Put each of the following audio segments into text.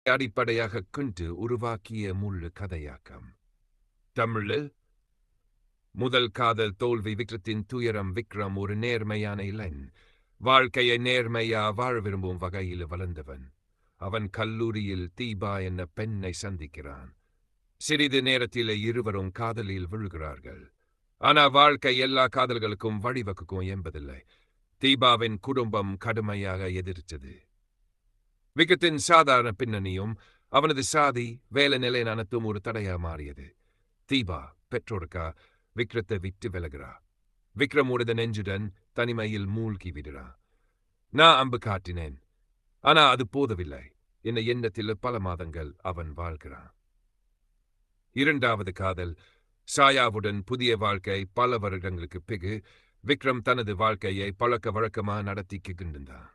அடிப்படையாகக் கொண்டு உருவாக்கிய முழு கதையாக்கம். தமிழில் முதல் காதல் தோல்வி விக்ரத்தின் துயரம். விக்ரம் ஒரு நேர்மையான இளைஞன். வாழ்க்கையை நேர்மையா வாழ விரும்பும் வகையில் வளர்ந்தவன். அவன் கல்லூரியில் தீபா என்ற பெண்ணை சந்திக்கிறான். சிறிது நேரத்திலே இருவரும் காதலில் விழுகிறார்கள். ஆனா வாழ்க்கை எல்லா காதல்களுக்கும் வழிவகுக்கும் என்பதில்லை. தீபாவின் குடும்பம் கடுமையாக எதிர்த்தது. விக்ரத்தின் சாதாரண பின்னணியும் அவனது சாதி வேலை நிலை அனைத்தும் ஒரு தடையா மாறியது. தீபா பெற்றோருக்கா விக்ரத்தை விட்டு விலகிறா. விக்ரம் உடைந்த நெஞ்சுடன் தனிமையில் மூழ்கி விடுறா. நான் அம்பு காட்டினேன், ஆனா அது போதவில்லை. இந்த எண்ணத்தில் பல மாதங்கள் அவன் வாழ்கிறான். இரண்டாவது காதல் சாயாவுடன் புதிய வாழ்க்கை. பல வருடங்களுக்கு பிறகு விக்ரம் தனது வாழ்க்கையை பழக்க வழக்கமா நடத்திக்கின்றான்.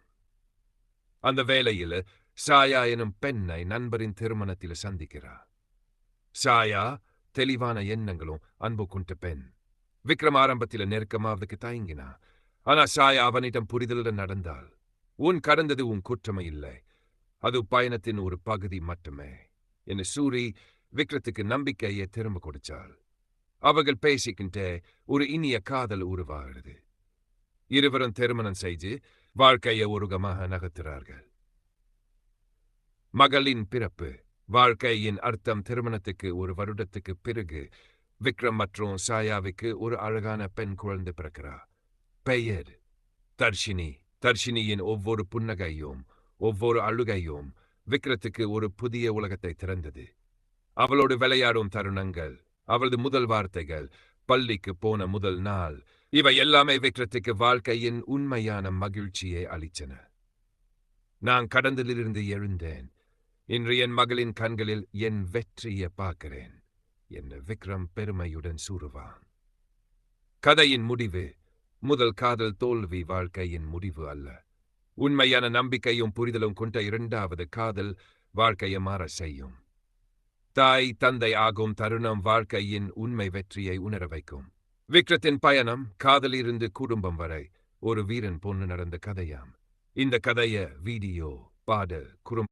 அந்த வேளையில் சாயா எனும் பெண்ணை நண்பரின் திருமணத்தில் சந்திக்கிறார். சாயா தெளிவான எண்ணங்களும் அன்பு கொண்ட பெண். விக்ரம் ஆரம்பத்தில் நெருக்கமாவதுக்கு தயங்கினா. ஆனா சாயா அவனிடம் புரிதலுடன் நடந்தாள். உன் கடந்தது உன் குற்றமே இல்லை, அது பயணத்தின் ஒரு பகுதி மட்டுமே என்று சூரி விக்ரத்துக்கு நம்பிக்கையை திரும்ப கொடுத்தாள். அவர்கள் பேசிக்கின்ற ஒரு இனிய காதல் உருவாகிறது. இருவரும் திருமணம் செய்து வாழ்க்கையை ஒருகமாக நகர்த்துறார்கள். மகளின் பிறப்பு. வாழ்க்கையின் அர்த்தம். திருமணத்துக்கு ஒரு வருடத்துக்கு பிறகு விக்ரம் மற்றும் சாயாவுக்கு ஒரு அழகான பெண் குழந்தை பிறக்கிறார். பெயர் தர்ஷினி. தர்ஷினியின் ஒவ்வொரு புன்னகையும் ஒவ்வொரு அழுகையும் விக்ரத்துக்கு ஒரு புதிய உலகத்தை திறந்தது. அவளோடு விளையாடும் தருணங்கள், அவளது முதல் வார்த்தைகள், பள்ளிக்கு போன முதல் நாள், இவை எல்லாமே விக்ரத்துக்கு வாழ்க்கையின் உண்மையான மகிழ்ச்சியை அளித்தன. நான் கடந்தலிருந்து எழுந்தேன். இன்று என் மகளின் கண்களில் என் வெற்றியை பார்க்கிறேன் என்று விக்ரம் பெருமையுடன் கூறுவான். கதையின் முடிவு. முதல் காதல் தோல்வி வாழ்க்கையின் முடிவு அல்ல. உண்மையான நம்பிக்கையும் புரிதலும் கொண்ட இரண்டாவது காதல் வாழ்க்கையை மாற செய்யும். தாய் தந்தை ஆகும் தருணம் வாழ்க்கையின் உண்மை வெற்றியை உணர வைக்கும். விக்ரத்தின் பயணம் காதலிருந்து குடும்பம் வரை ஒரு வீரன் பொண்ணு நடந்த கதையாம். இந்த கதையை வீடியோ, பாடல், குறும்